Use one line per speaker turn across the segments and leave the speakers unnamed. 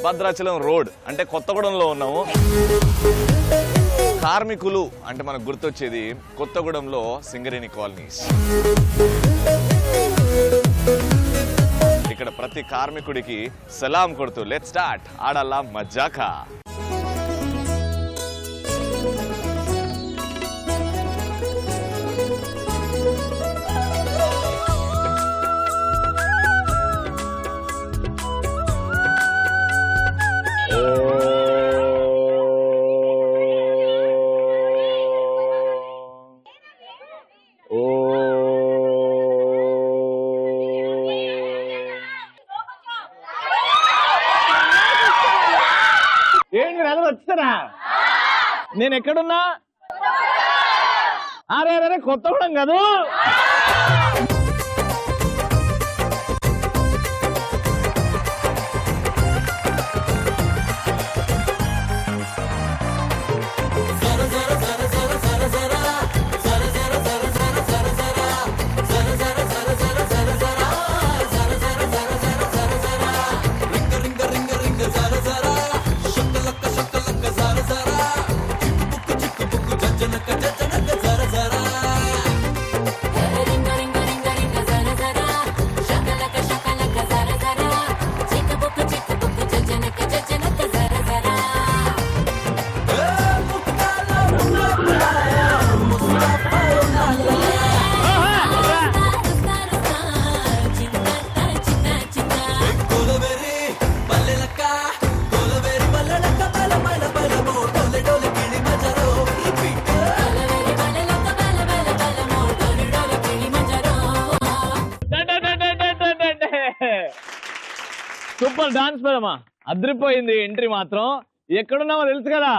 Bhadrachalam road అంటే కొత్తగూడెంలో ఉన్నాము. కార్మికులు అంటే మనకు గుర్తొచ్చేది కొత్తగూడెంలో సింగరేణి కాలనీస్. ఇక్కడ ప్రతి కార్మికుడికి సలాం కొడుతూ లెట్స్ స్టార్ట్ ఆడాలా మజాకా.
ఏంటి నెలలు వచ్చారా? నేను ఎక్కడున్నా? అరే అరే కొత్తగూడెం కాదు. సూపర్ డాన్స్ పదమ్మా, అదిరిపోయింది. ఎంట్రీ మాత్రం ఎక్కడున్నామో తెలుసు కదా,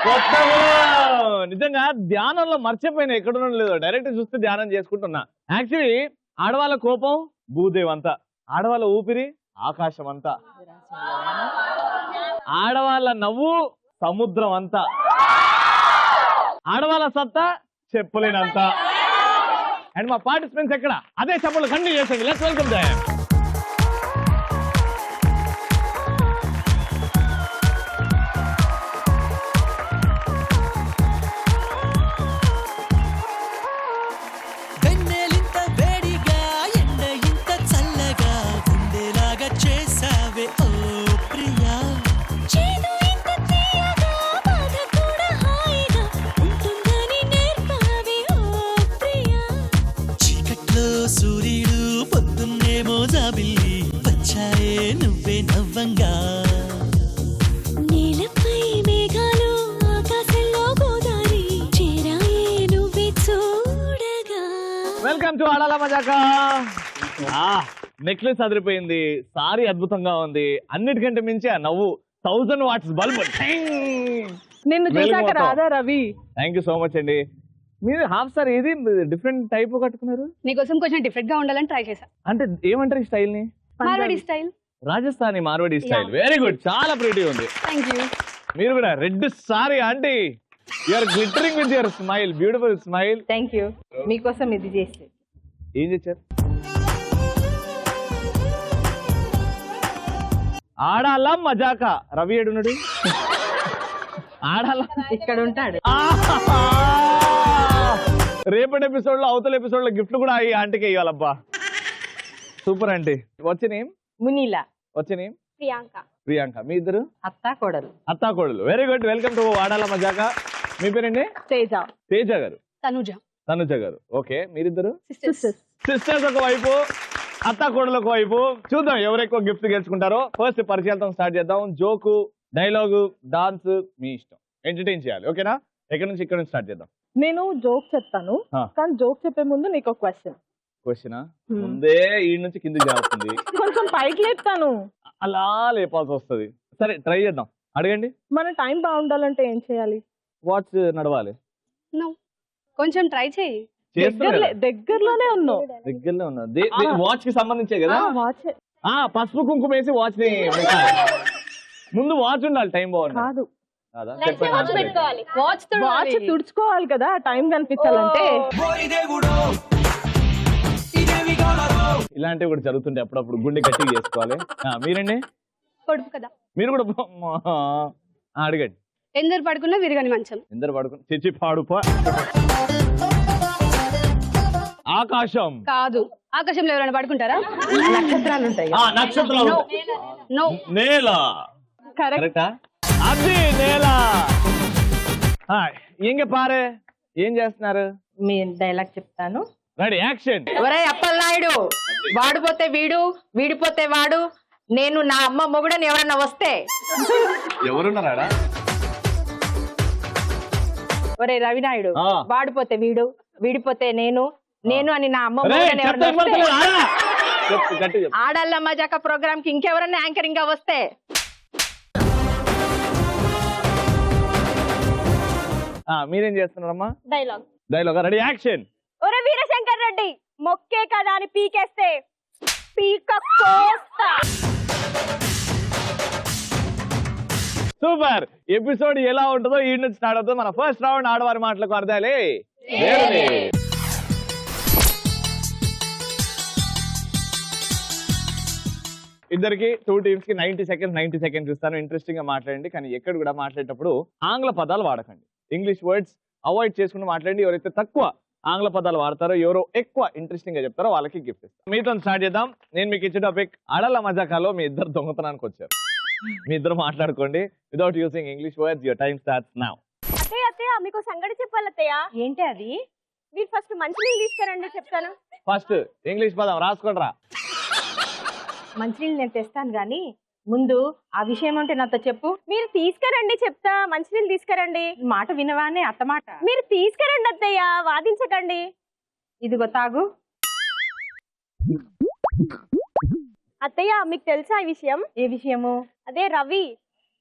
కొత్తగూడెం. నిజంగా ధ్యానంలో మర్చిపోయినా ఎక్కడున్నా లేదో, డైరెక్ట్ చూస్తే ధ్యానం చేసుకుంటున్నా. యాక్చువల్లీ ఆడవాళ్ళ కోపం భూదేవ్ అంతా, ఆడవాళ్ళ ఊపిరి ఆకాశం అంతా, ఆడవాళ్ళ నవ్వు సముద్రం అంతా, ఆడవాళ్ళ సత్తా చెప్పలేనంత. అండ్ మా పార్టిసిపెంట్స్ ఎక్కడ అదే చెప్పలు కంటిన్యూ చేసేది. Let's welcome them.
సూర్యుడు పొద్దున్నేమో జాబిల్లి వచ్చాయే నువ్వే నవ్వంగా, నీలపై మేఘాలు ఆకాశంలో గోదారి చేరాయే నువ్వే చూడగా.
Welcome to Aadala Majaka. Necklace అదిరిపోయింది, సారీ అద్భుతంగా ఉంది, అన్నిటికంటే మించి ఆ నవ్వు 1000 వాట్స్ బల్బ్.
నిన్ను చూసాక రాదా Ravi.
Thank you so much అండి. మీరు హాఫ్ సార్ ఏది డిఫరెంట్ టైప్ కట్టుకున్నారు?
నీకోసం కొంచెం డిఫరెంట్ గా ఉండాలని ట్రై చేశా.
అంటే ఏమంటారు ఈ స్టైల్ ని?
Marwadi style,
Rajasthani Marwadi style. Very good, చాలా ప్రిటీ ఉంది.
Thank you.
మీరు కూడా red sari aunty, you are glittering with your smile, beautiful smile.
Thank you. మీకోసం ఇది చేసి.
ఏం చేశారు? ఆడాలా మజాకా. రవి ఏడున్నాడు? ఆడాలా
ఇక్కడ ఉంటాడు.
రేపటి ఎపిసోడ్ లో అవతల ఎపిసోడ్ లో గిఫ్ట్ కూడా ఈ ఆంటీకి ఇవ్వాలబ్బా. Super aunty. వచ్చి నేమ్
మునీలా.
వచ్చి నేమ్
ప్రియాంక.
ప్రియాంక. మీ ఇద్దరు
అత్తా కోడలు.
అత్తా కోడలు. Very good, welcome to Aadala Majaka. మీ పేరండి?
తేజ.
తేజ గారు.
తనుజ.
తనుజ గారు. ఓకే, మీరిద్దరు
సిస్టర్స్.
ఒక వైపు, అత్తా కోడలు ఒక వైపు. చూద్దాం ఎవరు ఎక్కువ గిఫ్ట్ గెలుచుకుంటారో. ఫస్ట్ పరిచయాలతో స్టార్ట్ చేద్దాం. జోకు, డైలాగు, డాన్స్ మీ ఇష్టం, ఎంటర్టైన్ చేయాలి. ఓకేనా? ఎక్కడి నుంచి ఇక్కడ నుంచి స్టార్ట్ చేద్దాం.
నేను జోక్ చెప్తాను, కానీ జోక్ చెప్పే ముందు నీకు ఒక క్వశ్చన్.
క్వశ్చనా? ముందే ఈ నుంచి కిందికి జారుతుంది.
కొంచెం పైకి లేపుతాను,
అలా లేపాల్సి వస్తుంది. సరే ట్రై చేద్దాం, అడగండి.
మన టైం బాగుండాలంటే ఏం చేయాలి?
వాచ్ నడవాలి.
కొంచెం ట్రై చేయి. దగ్గరలోనే ఉన్నావు.
దగ్గరలో ఉన్నా. వాచ్ కి సంబంధించే కదా.
వాచ్.
పసుపు కుంకుమ వేసి వాచ్ ని ముందు వాచ్ ఉండాలి. టైం బాగుంది
కాదు,
వాచ్
తుడుచుకోవాలి కదా టైం కనిపించాలంటే.
ఇలాంటివి కూడా జరుగుతుంటే అప్పుడప్పుడు గుండె గట్టిగా చేసుకోవాలి. మీరండి?
పొడుపు కదా.
మీరు కూడా అడగండి.
ఎందరు పడుకున్నా విరగని మంచం.
ఎందరు పడుకుని తెచ్చి పాడుపో. ఆకాశం
కాదు. ఆకాశంలో ఎవరైనా పడుకుంటారా?
నక్షత్రాలు ఉంటాయి
ఆ, నక్షత్రాలు.
నో.
నేల. కరెక్టా? అది నేల. ఇంక పారే ఏం చేస్తున్నారు?
మీ డైలాగ్ చెప్తాను.
Ready action.
ఒరే అప్పలనాయుడు, వాడిపోతే వీడు, వీడిపోతే వాడు, నేను నా అమ్మ మొగుడని ఎవరన్నా వస్తే.
ఎవరున్నారా?
ఒరే రవినాయుడు,
ఆ.
వాడిపోతే వీడు, వీడిపోతే నేను, నేను అని నా అమ్మ మొగుడని ఎవరన్నా వస్తే.
గట్టి చెప్పు.
ఆడల్ల మజాక ప్రోగ్రామ్ కి ఇంకెవరన్నా యాంకరింగ్ గా వస్తే.
మీరేం చేస్తున్నారమ్మా?
డైలాగ్.
Dialogue ready action.
ఒరే వీరశంకర్ రెడ్డి, మొక్కే కదా అని పీకేస్తే పీక కోస్తా.
సూపర్. ఎపిసోడ్ ఎలా ఉంటుందో ఈ నుంచి స్టార్ట్ అవుతుంది. మన ఫస్ట్ రౌండ్ ఆడవారి మాటలకు అర్థాలే. ఇద్దరికి 2 టీమ్స్ కి 90 సెకండ్స్ ఇస్తాను. ఇంట్రెస్టింగ్ గా మాట్లాడండి, కానీ ఎక్కడ కూడా మాట్లాడేటప్పుడు ఆంగ్ల పదాలు వాడకండి. ఇంగ్లీష్ వర్డ్స్ అవాయిడ్ చేసుకుని మాట్లాడండి. ఎవరైతే తక్కువ ఆంగ్ల పదాలు వాడతారో, ఎవరో ఎక్కువ ఇంట్రెస్టింగ్ గా చెప్తారో వాళ్ళకి గిఫ్ట్ ఇస్తాను. మీతో స్టార్ట్ చేద్దాం. నేను మీకు ఇచ్చే టాపిక్ ఆడల మజాకాలో మీ ఇద్దరు దొంగతనానికి వచ్చారు. మీ ఇద్దరు మాట్లాడుకోండి without using English words. Your time starts now.
అత్తయ్య మీకు సంగతి చెప్పాలి అత్తయ్య.
ఏంటి అది?
మీరు ఫస్ట్ మంచినీళ్ళు తీసుకురండి చెప్తాను.
ఫస్ట్ ఇంగ్లీష్ పదం రాసుకోండిరా.
మంచినీళ్ళు నేను తెస్తాను గాని ముందు ఆ విషయం అంటే నాతో చెప్పు.
మీరు తీసుకురండి చెప్తా. మంచినీళ్ళు తీసుకురండి.
మాట వినవానే అత్త మాట.
మీరు తీసుకురండి అత్తయ్య, వాదించకండి.
ఇదిగో తాగు.
అత్తయ్య మీకు తెలుసా ఈ విషయం?
ఏ విషయము?
అదే రవి.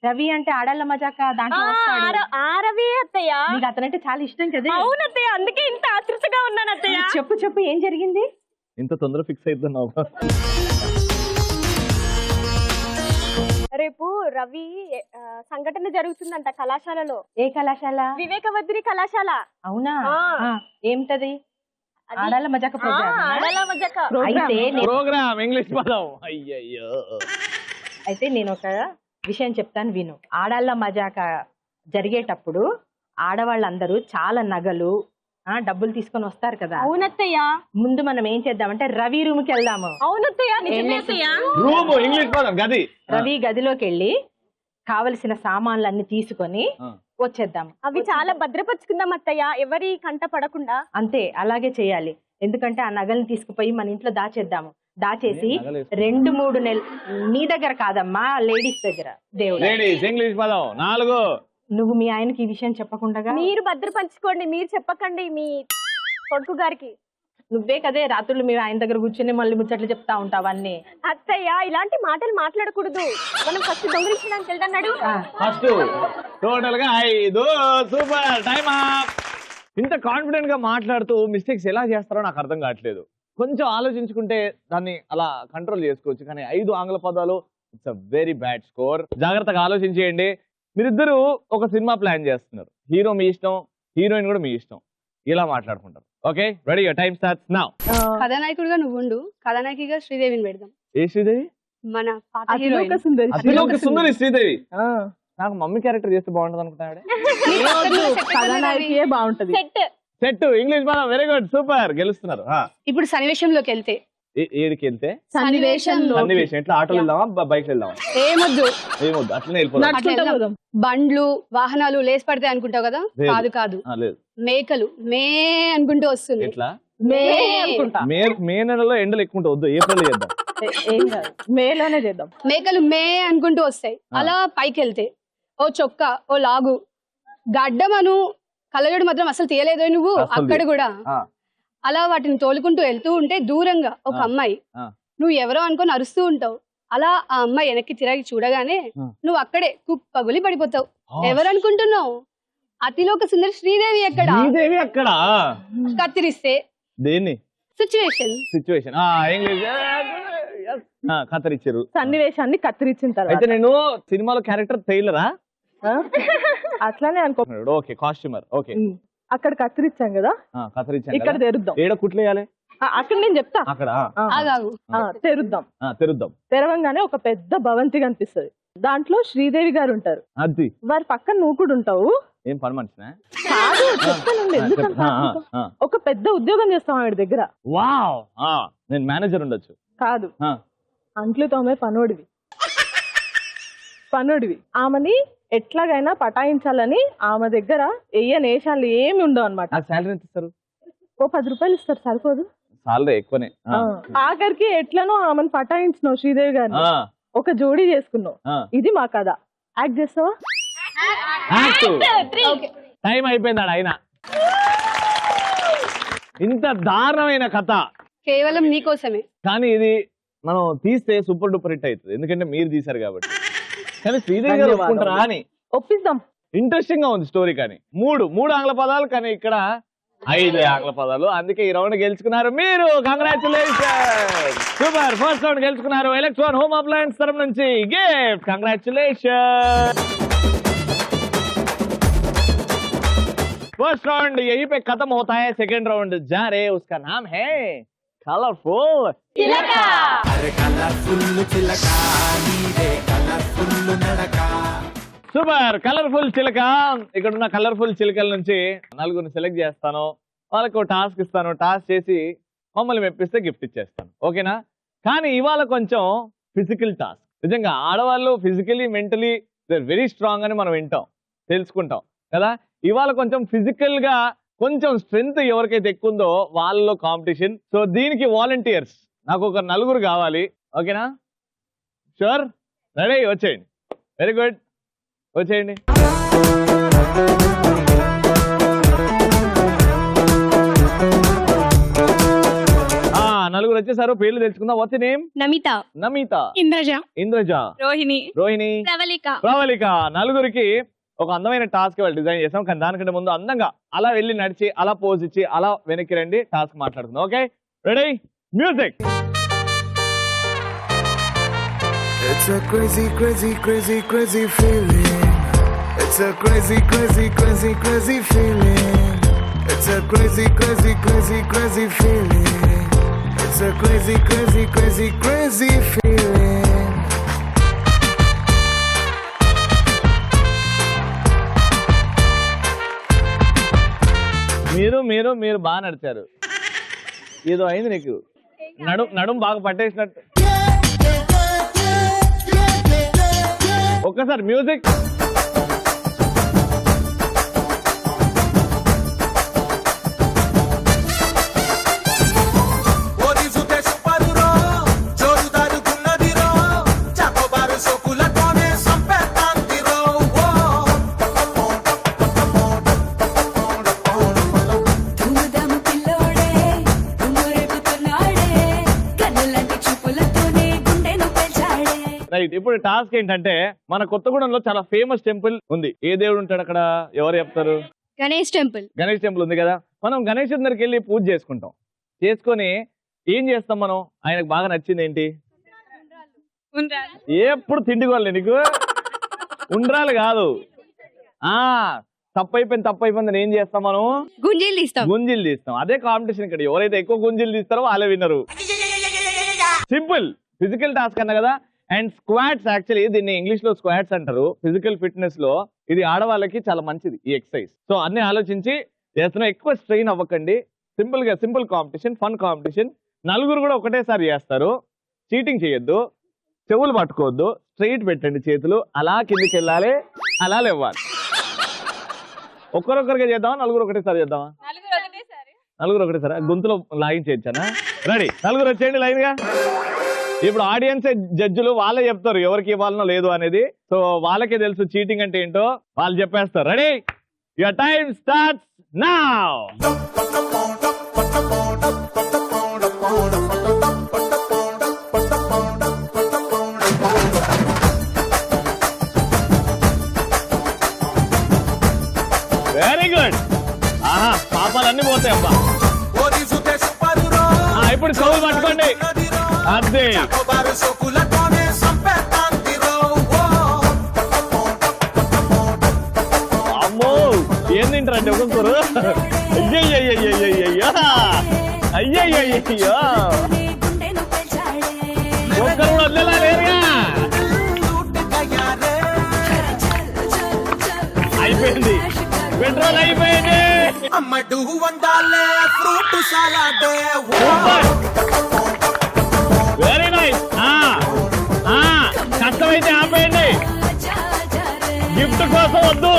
రవి అంటే ఆడల్ల మజాక దాంట్లో వస్తాడు.
ఆ రవి అత్తయ్య.
నీకు అతనంటే చాలా ఇష్టం కదా?
అవును అత్తయ్య, అందుకే ఇంత ఆతృతగా ఉన్నాను అత్తయ్య.
చెప్పు చెప్పు, ఏం జరిగింది?
ఇంత తొందర ఫిక్స్ అవుతున్నావు?
రేపు రవి సంఘటన జరుగుతుందంట కళాశాలలో.
ఏ కళాశాల?
వివేకవర్ధిని కళాశాల.
అవునా?
ఆ.
ఏమిటది?
అది
ఆడల్ల మజాక ప్రోగ్రామ్.
ఆడల మజాక.
ప్రోగ్రామ్ ఇంగ్లీష్ పదం. అయ్యయ్యో.
అయితే నేను ఒక విషయం చెప్తాను విను. ఆడల్ల మజాక జరిగేటప్పుడు ఆడవాళ్ళందరూ చాలా నగలు డబ్బులు తీసుకొని వస్తారు కదా.
అవునత్తయ్య.
ముందు మనం ఏం చేద్దామంటే రవి రూమ్ కి వెళ్దాము.
అవునత్తయ్య, నిజమే అత్తయ్య.
రూమ్ ఇంగ్లీష్ పదం గది.
రవి గదిలోకి వెళ్ళి కావలసిన సామాన్లు అన్ని తీసుకొని వచ్చేద్దాము.
అవి చాలా భద్రపరుచుకుందాం అత్తయ్య, ఎవరి కంట పడకుండా.
అంతే, అలాగే చేయాలి. ఎందుకంటే ఆ నగల్ని తీసుకుపోయి మన ఇంట్లో దాచేద్దాము. దాచేసి 2-3 నెలలు నీ దగ్గర కాదమ్మా, లేడీస్ దగ్గర. దేవుడు.
లేడీస్ ఇంగ్లీష్ పదం 4.
నువ్వు మీ ఆయనకి ఈ విషయం చెప్పకుండా
మీరు భద్రపరచుకోండి, మీరు చెప్పకండి మీ కొడుకు గారికి.
నువ్వే కదే రాత్రులు మీ ఆయన దగ్గర కూర్చొని మళ్ళీ ముచ్చట్లు చెప్తా ఉంటావు అన్ని.
అత్తయ్య ఇలాంటి మాటలు మాట్లాడకూడదు. మనం ఫస్ట్ దొంగిలించడానికి వెళ్తున్నాడు.
ఫస్ట్ టోటల్ గా 5. సూపర్. Time up. ఇంత కాన్ఫిడెంట్ గా మాట్లాడుతూ మిస్టేక్స్ ఎలా చేస్తారో నాకు అర్థం కావట్లేదు. కొంచెం ఆలోచించుకుంటే దాన్ని అలా కంట్రోల్ చేసుకోవచ్చు, కానీ 5 ఆంగ్ల పదాలు, it's a very bad score. జాగ్రత్తగా ఆలోచించేయండి. మీరిద్దరు ఒక సినిమా ప్లాన్ చేస్తున్నారు. హీరో మీ ఇష్టం, హీరోయిన్ కూడా మీ ఇష్టం. ఇలా మాట్లాడుకుంటారు. Okay, ready? Your time starts now.
కథానాయకుడిగా నువ్వు ఉండు, కథానాయకిగా శ్రీదేవిని పెడదాం.
ఏ శ్రీదేవి?
మన పాత
అతిలోక
హీరోయిన్.
సుందరి.
అతిలోక సుందరి శ్రీదేవి. నాకు మమ్మీ క్యారెక్టర్ చేస్తే బాగుంటుంది అనుకుంటాడు.
కథానాయకియే బాగుంటది.
సెట్.
సెట్ ఇంగ్లీష్ పదం. Very good, super. గెలుస్తున్నారు.
ఇప్పుడు సన్నివేశంలోకి వెళ్తే
ఏడికి వెళ్తే
సన్నివేశంలో
సన్నివేశం ఎట్లా? ఆటోలో వెళ్దామా, బైక్ వెళ్దామా?
ఏమొద్దు,
ఏమొద్దు, అట్లనే వెళ్ళిపోదాం.
అట్లా వెళ్దాం. బండ్లు వాహనాలు లేసి పడతాయి అనుకుంటావు కదా?
లేదు.
కాదు కాదు,
లేదు.
మేకలు మే అనుకుంటూ వస్తుంది.
ఎట్లా?
మే అనుకుంటా.
మే నెలలో ఎండలు ఎక్కువ ఉంటాయి. వద్దు, ఏప్రిల్ చేద్దాం.
ఏం కాదు, మేలోనే చేద్దాం.
మేకలు మే అనుకుంటూ వస్తాయి. అలా పైకి వెళ్తే ఓ చొక్క, ఓ లాగు, గడ్డమను కళ్ళజోడు మాత్రం అసలు తీయలేదో నువ్వు అక్కడ కూడా. అలా వాటిని తోలుకుంటూ వెళ్తూ ఉంటే దూరంగా ఒక అమ్మాయి, నువ్వు ఎవరో అనుకొని అరుస్తూ ఉంటావు. అలా ఆ అమ్మాయి వెనక్కి తిరిగి చూడగానే నువ్వు అక్కడే కుప్పగులి పడిపోతావు. ఎవరనుకుంటున్నావు? అతిలోక సుందరి శ్రీదేవి. ఎక్కడ?
శ్రీదేవి అక్కడ.
కత్తిరిస్తే
దేన్ని?
సిచ్యువేషన్.
ఇంగ్లీష్ కత్తిరించారు.
సన్నివేశాన్ని కత్తిరించిన
అయితే
తర్వాత
నేను సినిమాలో క్యారెక్టర్ టైలరా?
అట్లానే అనుకో.
Okay, costumer. ఓకే,
అక్కడ కత్తిరించాం కదా,
కత్తిరించాను.
ఇక్కడ తెరుద్దాం.
ఏడ కుట్లేయాలి?
అక్కడ నేను చెప్తా.
అక్కడ
ఆగాగు.
తెరుద్దాం.
తెరుద్దాం.
తెరవంగానే ఒక పెద్ద భవంతి కనిపిస్తుంది. దాంట్లో శ్రీదేవి గారు ఉంటారు,
అది
వారి పక్కన నువ్వు కూడా ఉంటావు.
ఏం పని మనిషినా?
కాదు, చెప్తానండి, ఎందుకంత
ఆ.
ఒక పెద్ద ఉద్యోగం చేస్తాం ఆవిడ దగ్గర.
వావ్, నేను మేనేజర్ ఉండొచ్చు.
కాదు,
ఆ,
అంట్లు తోమే పనోడివి. ఆమెని ఎట్లాగైనా పటాయించాలని ఆమె దగ్గర నేషాలు ఏమి ఉండవు అనమాట.
నాకు శాలరీ ఎంత ఇస్తారు?
ఓ 10 రూపాయలు ఇస్తారు, సరిపోదు.
సాలరీ ఎక్కువనే.
ఆఖరికి ఎట్లనో ఆమెను పటాయించినావు శ్రీదేవి గారిని, ఒక జోడీ చేసుకున్నావు. ఇది మా కథ. యాక్ట్ చేస్తావా?
టైం అయిపోయింది ఆయన. ఇంత దారుణమైన కథ
కేవలం నీకోసమే.
కానీ ఇది మనం తీస్తే సూపర్ డూపర్ హిట్ అవుతుంది, ఎందుకంటే మీరు తీశారు కాబట్టి. కానీ శ్రీదేవి గారు ఒప్పుకుంటారా అని
ఒప్పిద్దాం.
ఇంట్రెస్టింగ్ గా ఉంది స్టోరీ. కానీ మూడు ఆంగ్ల పదాలు, కానీ ఇక్కడ 5 ఆంగ్ల పదాలు. అందుకే ఈ రౌండ్ గెలుచుకున్నారు మీరు. Congratulation, super. ఫస్ట్ రౌండ్ గెలుచుకున్నారు. ఎలక్ట్రాన్ హోమ్ అప్లయన్స్ తరఫు నుంచి గిఫ్ట్. కంగ్రాచులేషన్. फर्स्ट राउंड यहीं पे खत्म होता है. सेकंड राउंड जा रहे, उसका नाम है कलरफुल चिलका. अरे कलरफुल चिलका नीरे कलरफुल नडका. సూపర్, కలర్ఫుల్ చిలక. ఇక్కడ ఉన్న కలర్ఫుల్ చిలకల నుంచి 4 సెలెక్ట్ చేస్తాను, వాళ్ళకు టాస్క్ ఇస్తాను. టాస్క్ చేసి మమ్మల్ని మెప్పిస్తే గిఫ్ట్ ఇచ్చేస్తాను, ఓకేనా? కానీ ఇవాళ కొంచెం ఫిజికల్ టాస్క్. నిజంగా ఆడవాళ్ళు ఫిజికలీ మెంటలీ వెరీ స్ట్రాంగ్ అని మనం వింటాం, తెలుసుకుంటాం కదా. ఇవాళ కొంచెం ఫిజికల్ గా కొంచెం స్ట్రెంగ్త్ ఎవరికైతే ఎక్కువ ఉందో వాళ్ళలో కాంపిటీషన్. సో దీనికి వాలంటీర్స్ నాకు ఒక 4 కావాలి, ఓకేనా? Sure, ready? వచ్చేయండి. వెరీ గుడ్, వచ్చేయండి. 4 వచ్చేసారు. పేర్లు తెలుసుకుందాం. What's name?
నమిత,
నమిత,
ఇంద్రజ,
రోహిణి, ప్రవళిక. 4కి ఒక అందమైన టాస్క్ వాళ్ళు డిజైన్ చేసాం. కానీ దానికంటే ముందు అందంగా అలా వెళ్ళి నడిచి అలా పోజ్ ఇచ్చి అలా వెనక్కి రండి, టాస్క్ మాట్లాడుకుందాం. Okay, ready? Music.
It's a crazy, crazy, crazy, crazy feeling. It's a crazy, crazy, crazy, crazy feeling. It's a crazy, crazy, crazy, crazy feeling. It's a crazy, crazy, crazy, crazy feeling.
మీరు బాగా నడిచారు. ఏదో అయింది నీకు, నడుం బాగా పట్టేసినట్టు. ఒక్కసారి music. Right, ఇప్పుడు టాస్క్ ఏంటంటే మన కొత్తగూడెంలో చాలా ఫేమస్ టెంపుల్ ఉంది. ఏ దేవుడు ఉంటాడు అక్కడ? ఎవరు చెప్తారు?
గణేష్ టెంపుల్ ఉంది కదా. మనం గణేష్ దగ్గరికి వెళ్ళి పూజ చేసుకుంటాం. చేసుకొని ఏం చేస్తాం మనం? ఆయనకు బాగా నచ్చింది ఏంటి? ఎప్పుడు తిండికోవాలి నీకు. ఉండ్రాలు కాదు, తప్పైపోయింది. ఏం చేస్తాం మనం? గుంజీలు తీస్తాం. అదే కాంపిటీషన్ ఇక్కడ. ఎవరైతే ఎక్కువ గుంజీలు తీస్తారో వాళ్ళే విన్నరు. సింపుల్ ఫిజికల్ టాస్క్ అన్న కదా. అండ్ స్క్వాట్స్, యాక్చువల్లీ దీన్ని ఇంగ్లీష్ లో స్క్వాట్స్ అంటారు. ఫిజికల్ ఫిట్నెస్ లో ఇది ఆడవాళ్ళకి చాలా మంచిది ఈ ఎక్సర్సైజ్. సో అన్ని ఆలోచించి చేస్తున్నా. ఎక్కువ స్ట్రెయిన్ అవ్వకండి. Simple competition, fun competition. 4 కూడా ఒకటేసారి చేస్తారు. చీటింగ్ చేయొద్దు, చెవులు పట్టుకోవద్దు, స్ట్రైట్ పెట్టండి చేతులు. అలా కిందికి వెళ్ళాలి, అలా లేవాలి. ఒక్కరొక్కరిగా చేద్దామా? 4 ఒకటేసారి చేద్దామా? 4 ఒకటేసారి. గొంతులో లాగించేయచ్చానా? రెడీ? 4 వచ్చేయండి లైన్ గా. ఇప్పుడు ఆడియన్స్ జడ్జిలు వాళ్ళే చెప్తారు ఎవరికి ఇవ్వాలనో లేదు అనేది. సో వాళ్ళకే తెలుసు చీటింగ్ అంటే ఏంటో, వాళ్ళు చెప్పేస్తారు. Ready? Your time starts now. Very good. పాపాలన్నీ పోతాయి అబ్బా. ఇప్పుడు చెవులు పట్టుకోండి. అదే అమ్మో, ఏం తింటారండి ఒక్కొక్కరు? అయ్యయ్యో, ఒక్కరు వదిలేలా లేరుగా.
పెట్రోల్ అయిపోయింది.
అమ్మడు వండాలే ఫ్రూట్ సలాడ్
వెరీ నైస్. కష్టమైతే ఆపేయండి, గిఫ్ట్ కోసం వద్దు.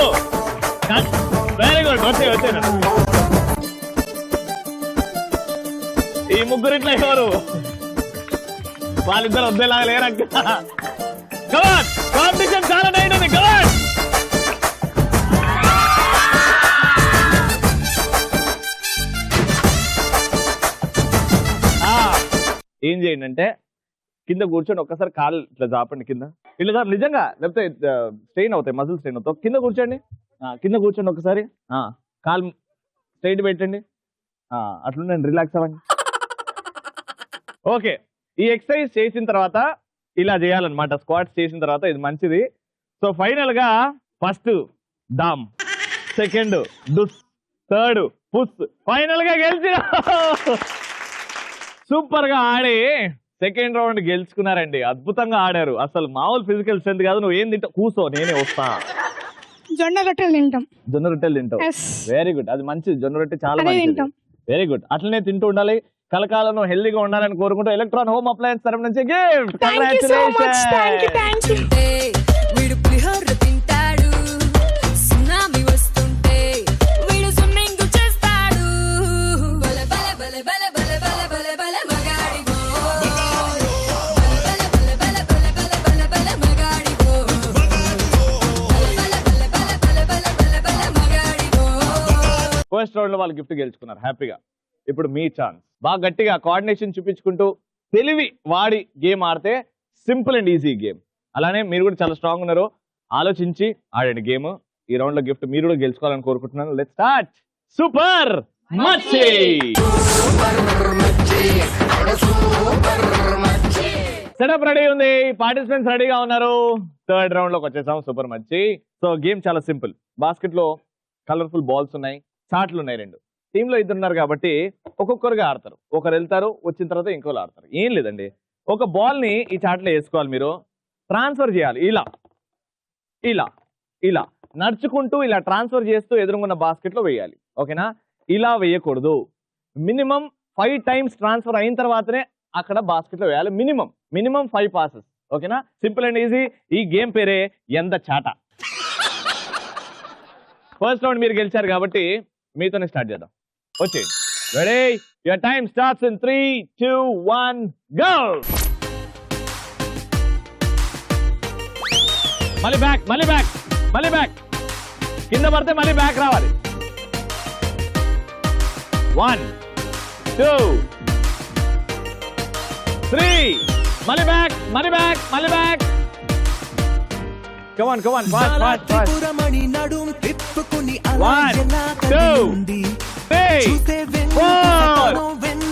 Very good. వచ్చే ఈ ముగ్గురిట్లో ఎవరు? వాళ్ళిద్దరు వద్దేలాగా లేరక్క. కమాన్, కాంపిటీషన్ చాలా టైట్ ఉంది. కమాన్. ఏం చేయండి అంటే కింద కూర్చొని ఒక్కసారి కాలు ఇట్లా చాపండి కింద. ఇట్లా సార్ నిజంగా, లేకపోతే స్ట్రెయిన్ అవుతాయి, మజిల్ స్ట్రెయిన్ అవుతాయి. కింద కూర్చోండి. కింద కూర్చోండి ఒకసారి. కాలు స్ట్రైట్ పెట్టండి. అట్లుండండి, రిలాక్స్ అవ్వండి. ఓకే, ఈ ఎక్సర్సైజ్ చేసిన తర్వాత ఇలా చేయాలన్నమాట. స్క్వాట్స్ చేసిన తర్వాత ఇది మంచిది. సో ఫైనల్ గా first Dham, second డుస్, third పుస్. Final గా గెలిచిన సూపర్ గా ఆడి సెకండ్ రౌండ్ గెలుచుకున్నారండి. అద్భుతంగా ఆడారు. అసలు మామూలు ఫిజికల్ స్ట్రెంత్ కాదు. నువ్వు ఏం తింటావు? కూసో, నేనే వస్తా.
జొన్న రొట్టెలు తింటాం.
జొన్న రొట్టెలు తింటావు? Very good. అది మంచిది. జొన్న రొట్టె చాలా మంచిది. Very good. అట్లనే తింటూ ఉండాలి. కలకాలం హెల్దీగా ఉండాలని కోరుకుంటూ ఎలక్ట్రాన్ హోమ్ అప్లయన్స్ తరఫు నుంచి గిఫ్ట్. ఫస్ట్ రౌండ్ లో వాళ్ళు గిఫ్ట్ గెలుచుకున్నారు హ్యాపీగా. ఇప్పుడు మీ ఛాన్స్. బాగా గట్టిగా కోఆర్డినేషన్ చూపించుకుంటూ తెలివి వాడి గేమ్ ఆడితే సింపుల్ అండ్ ఈజీ గేమ్. అలానే మీరు కూడా చాలా స్ట్రాంగ్ ఉన్నారు. ఆలోచించి ఆడండి గేమ్. ఈ రౌండ్ లో గిఫ్ట్ మీరు కూడా గెలుచుకోవాలని కోరుకుంటున్నాను. Let's start. సూపర్ మచ్చి. సెటప్ రెడీ ఉంది, పార్టిసిపెంట్స్ రెడీగా ఉన్నారు. థర్డ్ రౌండ్ లోకి వచ్చేసాం. సూపర్ మచ్చి. సో గేమ్ చాలా సింపుల్. బాస్కెట్ లో కలర్ఫుల్ బాల్స్ ఉన్నాయి, చాట్లు ఉన్నాయి. రెండు టీంలో ఇద్దరు ఉన్నారు కాబట్టి ఒక్కొక్కరుగా ఆడతారు. ఒకరు వెళ్తారు, వచ్చిన తర్వాత ఇంకోరు ఆడతారు. ఏం లేదండి, ఒక బాల్ ని ఈ చాట్లో వేసుకోవాలి. మీరు ట్రాన్స్ఫర్ చేయాలి. ఇలా ఇలా ఇలా నడుచుకుంటూ ఇలా ట్రాన్స్ఫర్ చేస్తూ ఎదురుకున్న బాస్కెట్ లో వేయాలి. ఓకేనా? ఇలా వేయకూడదు. మినిమం 5 times ట్రాన్స్ఫర్ అయిన తర్వాతనే అక్కడ బాస్కెట్ లో వేయాలి. Minimum 5 passes. ఓకేనా? Simple and easy. ఈ గేమ్ పేరే ఎంత చాట. ఫస్ట్ రౌండ్ మీరు గెలిచారు కాబట్టి మీతోనే స్టార్ట్ చేద్దాం. వచ్చేయండి. Ready? Your time starts in 3, 2, 1 go. మళ్ళీ బ్యాక్, మళ్ళీ బ్యాక్, మళ్ళీ బ్యాక్. కింద పడితే మళ్ళీ బ్యాక్ రావాలి. 1, 2, 3. మళ్ళీ బ్యాక్, మళ్ళీ బ్యాక్, మళ్ళీ back. Come on, come on, fast, fast, fast. 1, 2, 3, 4,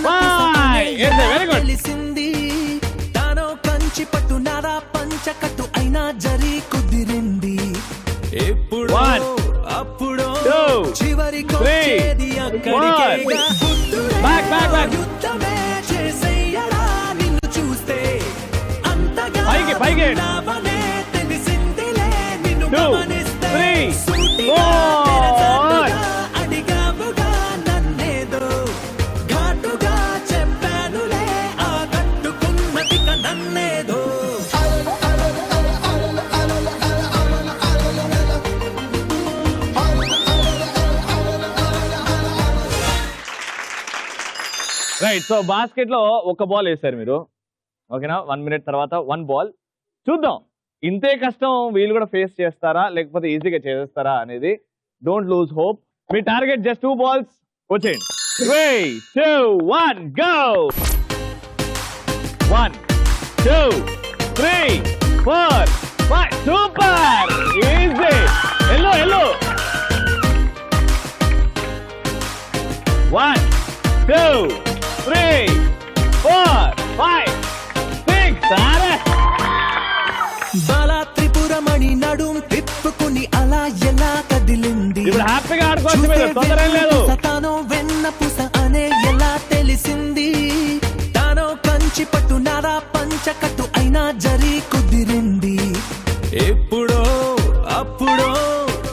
5. Yes, very good.
తానో Kanchi పట్టు నారా పంచకట్టు అయినా జరి కుదిరింది. ఎప్పుడు
1,
అప్పుడు
2,
చివరికి
3, 4. Back, back, back.
యుద్ధమే చేసేయడా నిన్ను చూస్తే అంతగా
పైకి, పైకి. 2, 3, 4.
అడిగావుగా నన్నేదో ఘాటుగా చెప్పానులే ఆ కట్టుకున్నది నన్నేదో.
రైట్. సో బాస్కెట్ లో ఒక బాల్ వేసారు మీరు. ఓకేనా? 1 minute తర్వాత 1 ball. చూద్దాం ఇంతే కష్టం వీళ్ళు కూడా ఫేస్ చేస్తారా లేకపోతే ఈజీగా చేసేస్తారా అనేది. Don't lose hope. Me target just 2 balls. వచ్చేయండి. 3, 2, 1 go. 1, 2, 3, 4, 5. Super easy. Yellow yellow. 1, 2, 3, 4, 5, 6. సరే.
బాలా త్రిపురమణి నడుం తిప్పుకుని అలా ఎలా కదిలింది.
ఇప్పుడు హ్యాపీగా ఆడుకోవచ్చు మీరు, తొందర ఏం లేదు.
తానో వెన్న పుస అనే ఎలా తెలిసింది. తానో కంచి పట్టు నారా పంచకట్టు అయినా జరి కుదిరింది. ఎప్పుడో అప్పుడో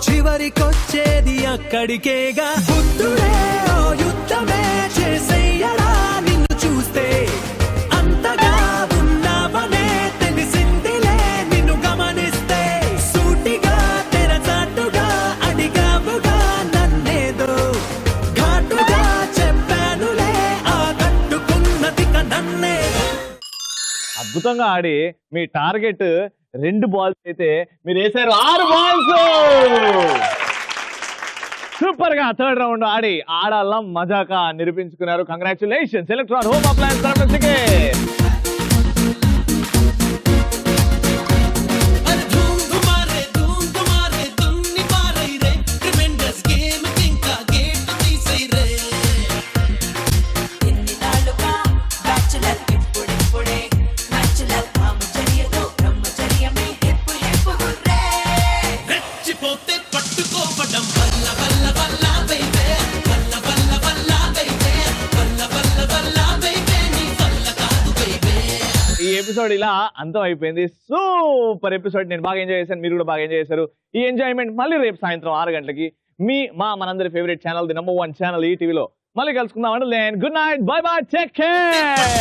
చివరికొచ్చేది అక్కడికేగా బుద్ధుడే ఓ యుద్ధమే చేసేయడా నిన్ను చూస్తే అంతగా ఉన్నావనే తెలిసిందిలే నిన్ను గమనిస్తే సూటిగా తెరచాటుగా అడిగావుగా నన్నేదో ఘాటుగా చెప్పానులే ఆ కట్టుకున్నది నన్నే.
అద్భుతంగా ఆడి మీ టార్గెట్ 2 బాల్స్ అయితే మీరు వేసారు 6 బాల్స్. సూపర్ గా థర్డ్ రౌండ్ ఆడి ఆడాల మజాకా నిరూపించుకున్నారు. కంగ్రాచులేషన్స్ ఎలక్ట్రాన్ హోమ్ అప్లయన్స్ తరఫు నుంచి. ఈ ఎపిసోడ్ ఇలా అంతం అయిపోయింది. Super episode. నేను బాగా ఎంజాయ్ చేశాను, మీరు కూడా బాగా ఎంజాయ్ చేశారు. ఈ ఎంజాయ్మెంట్ మళ్ళీ రేపు సాయంత్రం 6 గంటలకి మనందరి ఫేవరెట్ ఛానల్, ది #1 ఛానల్ ఈటీవీలో మళ్ళీ కలుసుకుందాం. అంటే good night, by by, take care.